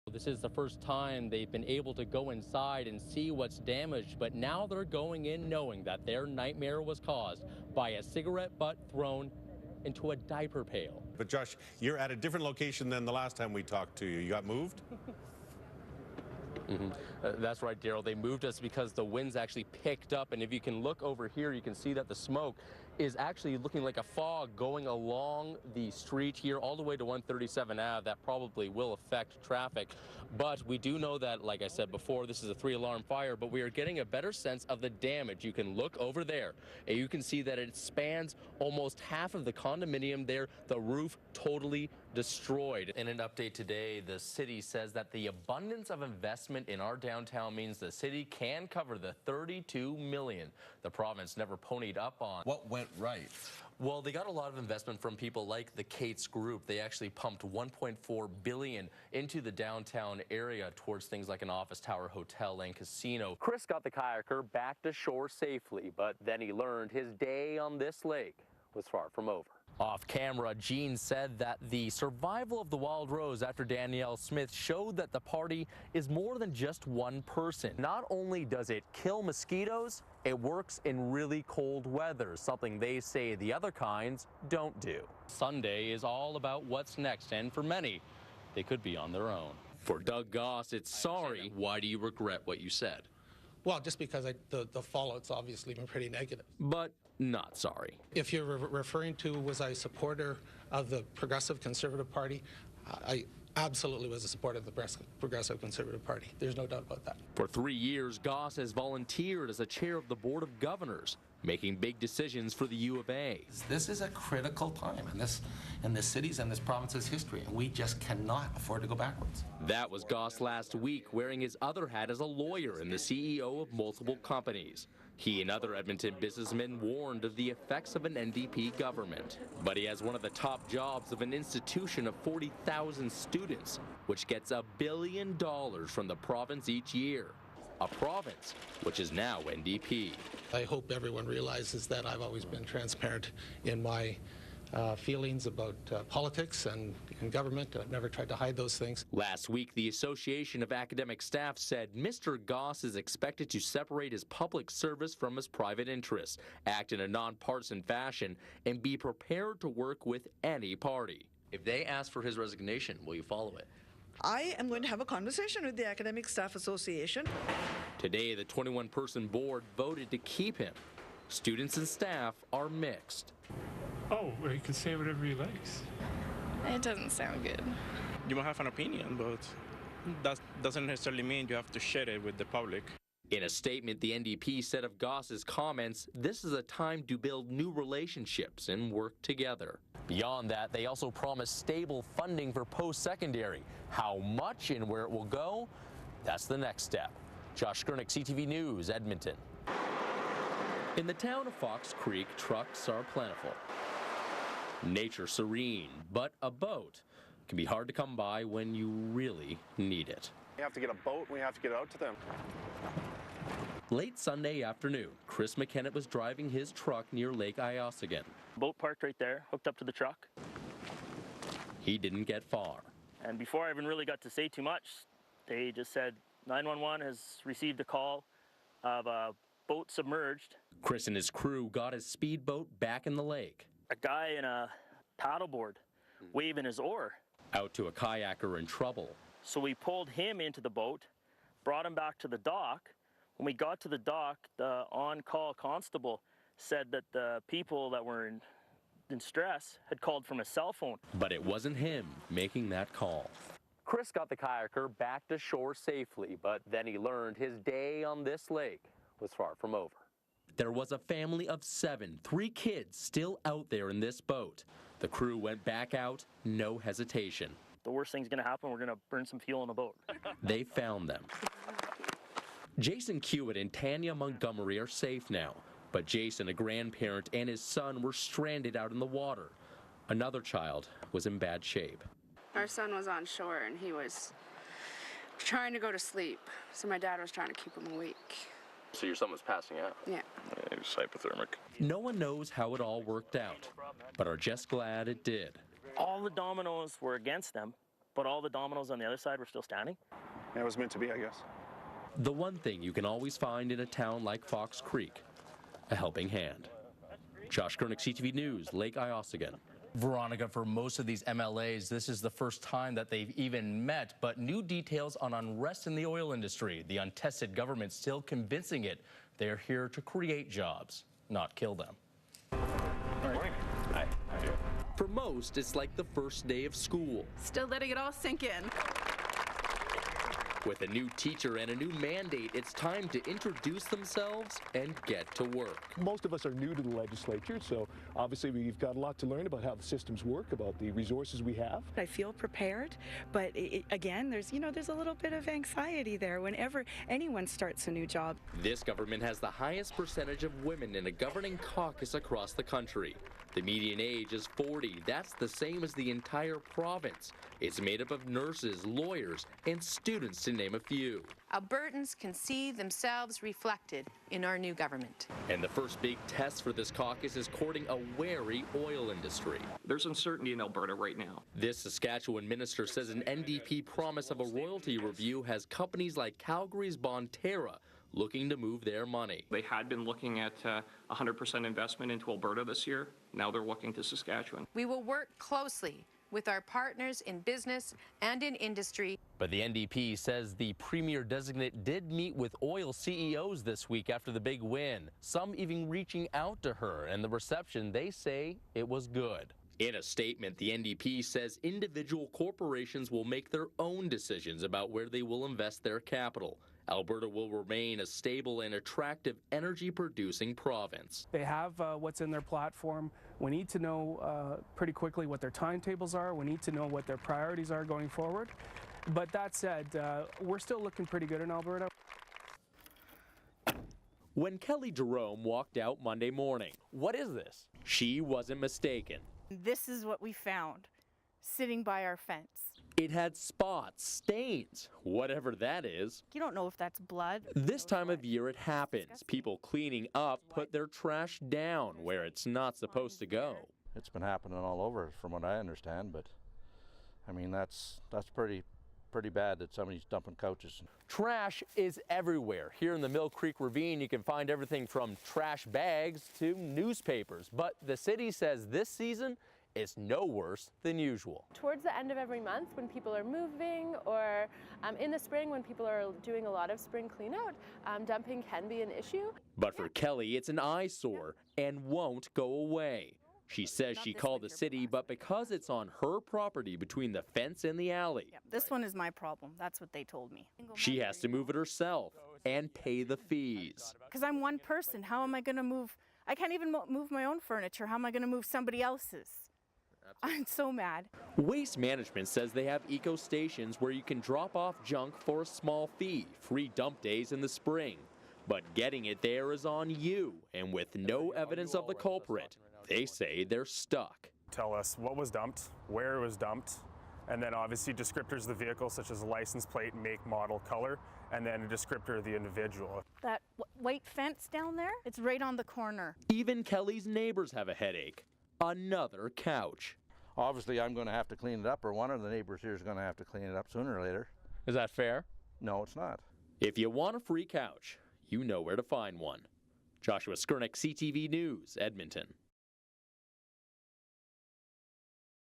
This is the first time they've been able to go inside and see what's damaged, but now they're going in knowing that their nightmare was caused by a cigarette butt thrown into a diaper pail. But Josh, you're at a different location than the last time we talked to you. You got moved? That's right, Daryl. They moved us because the winds actually picked up, and if you can look over here, you can see that the smoke is actually looking like a fog going along the street here all the way to 137 Ave. That probably will affect traffic, but we do know that, like I said before, this is a 3-alarm fire, but we are getting a better sense of the damage. You can look over there, and you can see that it spans almost half of the condominium there, the roof totally destroyed. In an update today, the city says that the abundance of investment in our downtown means the city can cover the $32 million the province never ponied up on. What went right? Well, they got a lot of investment from people like the Cates Group. They actually pumped $1.4 billion into the downtown area towards things like an office tower, hotel, and casino. Chris got the kayaker back to shore safely, but then he learned his day on this lake was far from over. Off camera, Gene said that the survival of the Wild Rose after Danielle Smith showed that the party is more than just one person. Not only does it kill mosquitoes, it works in really cold weather, something they say the other kinds don't do. Sunday is all about what's next, and for many, they could be on their own. For Doug Goss, it's sorry. Why do you regret what you said? Well, just because the fallout's obviously been pretty negative. But not sorry. If you're referring to was I a supporter of the Progressive Conservative Party, I absolutely was a supporter of the Progressive Conservative Party. There's no doubt about that. For 3 years, Goss has volunteered as a chair of the Board of Governors, making big decisions for the U of A. This is a critical time in this city's and this province's history, and we just cannot afford to go backwards. That was Goss last week, wearing his other hat as a lawyer and the CEO of multiple companies. He and other Edmonton businessmen warned of the effects of an NDP government. But he has one of the top jobs of an institution of 40,000 students, which gets $1 billion from the province each year. A province which is now NDP. I hope everyone realizes that I've always been transparent in my feelings about politics and government. I've never tried to hide those things. Last week, the Association of Academic Staff said Mr. Goss is expected to separate his public service from his private interests, act in a nonpartisan fashion, and be prepared to work with any party. If they ask for his resignation, will you follow it? I am going to have a conversation with the Academic Staff Association. Today, the 21-person board voted to keep him. Students and staff are mixed. Oh, well, he can say whatever he likes. It doesn't sound good. You might have an opinion, but that doesn't necessarily mean you have to share it with the public. In a statement, the NDP said of Goss's comments, this is a time to build new relationships and work together. Beyond that, they also promised stable funding for post-secondary. How much and where it will go, that's the next step. Josh Skurnick, CTV News, Edmonton. In the town of Fox Creek, trucks are plentiful. Nature serene, but a boat can be hard to come by when you really need it. We have to get a boat, we have to get it out to them. Late Sunday afternoon, Chris McKenna was driving his truck near Lake Iossagan. Boat parked right there, hooked up to the truck. He didn't get far. And before I even really got to say too much, they just said 911 has received a call of a boat submerged. Chris and his crew got his speedboat back in the lake. A guy in a paddleboard waving his oar. Out to a kayaker in trouble. So we pulled him into the boat, brought him back to the dock. When we got to the dock, the on-call constable said that the people that were in stress had called from a cell phone. But it wasn't him making that call. Chris got the kayaker back to shore safely, but then he learned his day on this lake was far from over. There was a family of 7, 3 kids still out there in this boat. The crew went back out, no hesitation. The worst thing's going to happen, we're going to burn some fuel in the boat. They found them. Jason Hewitt and Tanya Montgomery are safe now, but Jason, a grandparent, and his son were stranded out in the water. Another child was in bad shape. Our son was on shore and he was trying to go to sleep, so my dad was trying to keep him awake. So your son was passing out? Yeah. He was hypothermic. No one knows how it all worked out, but are just glad it did. All the dominoes were against them, but all the dominoes on the other side were still standing. It was meant to be, I guess. The one thing you can always find in a town like Fox Creek, a helping hand. Josh Kernick, CTV News, Lake Iossagan. Veronica, for most of these MLAs, this is the first time that they've even met, but new details on unrest in the oil industry. The untested government still convincing it they are here to create jobs, not kill them. Good morning. Hi. For most, it's like the first day of school. Still letting it all sink in. With a new teacher and a new mandate, it's time to introduce themselves and get to work. Most of us are new to the legislature, so obviously we've got a lot to learn about how the systems work, about the resources we have. I feel prepared, but again, there's a little bit of anxiety there whenever anyone starts a new job. This government has the highest percentage of women in a governing caucus across the country. The median age is 40. That's the same as the entire province. It's made up of nurses, lawyers, and students, to name a few. Albertans can see themselves reflected in our new government. And the first big test for this caucus is courting a wary oil industry. There's uncertainty in Alberta right now. This Saskatchewan minister says an NDP promise of a royalty review has companies like Calgary's Bonterra looking to move their money. They had been looking at 100% investment into Alberta this year. Now they're looking to Saskatchewan. We will work closely with our partners in business and in industry. But the NDP says the premier designate did meet with oil CEOs this week after the big win, some even reaching out to her, and the reception, they say it was good. In a statement, the NDP says individual corporations will make their own decisions about where they will invest their capital. Alberta will remain a stable and attractive energy-producing province. They have what's in their platform. We need to know pretty quickly what their timetables are. We need to know what their priorities are going forward. But that said, we're still looking pretty good in Alberta. When Kelly Jerome walked out Monday morning, what is this? She wasn't mistaken. This is what we found, sitting by our fence. It had spots, stains, whatever that is. You don't know if that's blood. This time of year it happens. People cleaning up put their trash down where it's not supposed to go. It's been happening all over from what I understand, but I mean that's pretty bad that somebody's dumping couches. Trash is everywhere. Here in the Mill Creek Ravine, you can find everything from trash bags to newspapers. But the city says this season is no worse than usual. Towards the end of every month when people are moving, or in the spring when people are doing a lot of spring cleanout, dumping can be an issue. But for Kelly, it's an eyesore and won't go away. She says she called the city, but because it's on her property between the fence and the alley. Yeah, this one is my problem. That's what they told me. She has to move it herself and pay the fees. Because I'm one person. How am I going to move? I can't even move my own furniture. How am I going to move somebody else's? I'm so mad. Waste Management says they have eco stations where you can drop off junk for a small fee, free dump days in the spring. But getting it there is on you, and with no evidence of the culprit, they say they're stuck. Tell us what was dumped, where it was dumped, and then obviously descriptors of the vehicle such as license plate, make, model, color, and then a descriptor of the individual. That white fence down there, it's right on the corner. Even Kelly's neighbors have a headache. Another couch. Obviously, I'm going to have to clean it up, or one of the neighbors here is going to have to clean it up sooner or later. Is that fair? No, it's not. If you want a free couch, you know where to find one. Joshua Skurnick, CTV News, Edmonton.